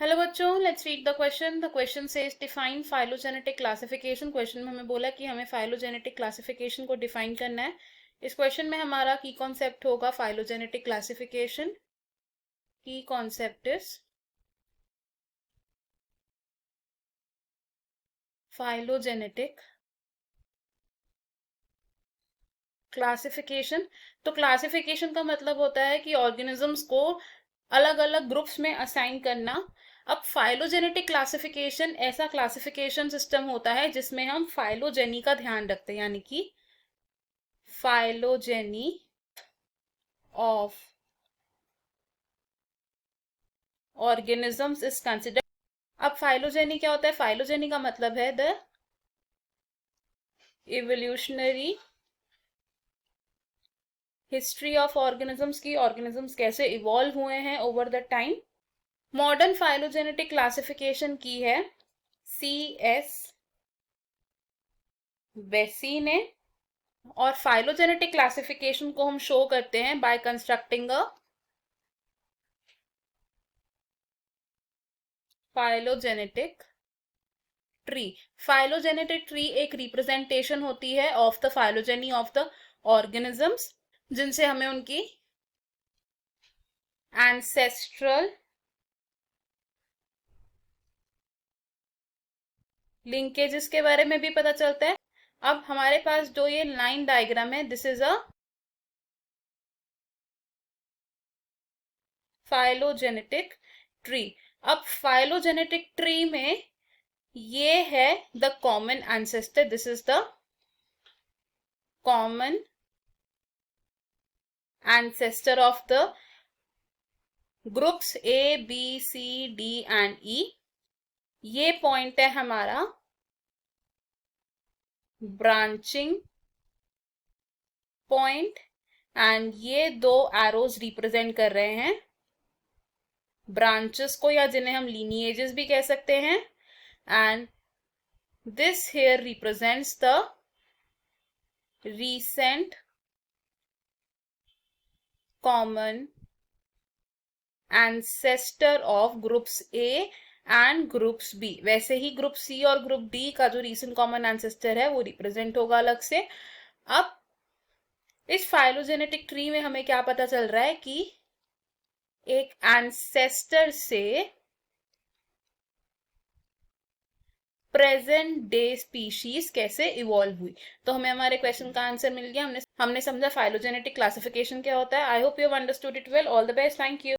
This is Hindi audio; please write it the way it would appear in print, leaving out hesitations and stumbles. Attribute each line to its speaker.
Speaker 1: हेलो बच्चों, let's read the question. The question says define phylogenetic classification. Question में हमें बोला कि हमें फाइलोजेनेटिक क्लासिफिकेशन को डिफाइन करना है. इस क्वेश्चन में हमारा की कॉन्सेप्ट होगा फाइलोजेनेटिक क्लासिफिकेशन. की कॉन्सेप्ट इज फाइलोजेनेटिक क्लासिफिकेशन. तो क्लासिफिकेशन का मतलब होता है कि ऑर्गेनिजम्स को अलग अलग ग्रुप्स में असाइन करना. अब फाइलोजेनेटिक क्लासिफिकेशन ऐसा क्लासिफिकेशन सिस्टम होता है जिसमें हम फाइलोजेनी का ध्यान रखते हैं, यानी कि phylogeny of organisms is considered. अब फाइलोजेनी क्या होता है? फाइलोजेनी का मतलब है the evolutionary history of organisms की ऑर्गेनिजम्स कैसे इवॉल्व हुए हैं over the time. Modern phylogenetic classification की है CS वेसी ने. और फाइलोजेनेटिक क्लासिफिकेशन को हम शो करते हैं by constructing a phylogenetic tree. Phylogenetic tree एक रिप्रेजेंटेशन होती है of the phylogeny of the organisms, जिनसे हमें उनकी एंसेस्ट्रल लिंकेजेस के बारे में भी पता चलता है. अब हमारे पास जो ये लाइन डायग्राम है, this is a phylogenetic tree. अब फाइलोजेनेटिक ट्री में ये है the common ancestor. This is the common ancestor of the groups A, B, C, D and E. ये पॉइंट है हमारा ब्रांचिंग पॉइंट एंड ये दो एरोज रिप्रेजेंट कर रहे हैं ब्रांचेस को, या जिन्हें हम लीनिएजेस भी कह सकते हैं. And this here represents the recent common ancestor of groups A and groups B. वैसे ही ग्रुप C और ग्रुप D का जो रीसेंट कॉमन एंसेस्टर है वो रिप्रेजेंट होगा अलग से. अब इस फाइलोजेनेटिक ट्री में हमें क्या पता चल रहा है कि एक एंसेस्टर से प्रेजेंट डे स्पीशीज कैसे इवॉल्व हुई. तो हमें हमारे क्वेश्चन का आंसर मिल गया. हमने समझा फाइलोजेनेटिक क्लासिफिकेशन क्या होता है. I hope you have understood it well. All the best. Thank you.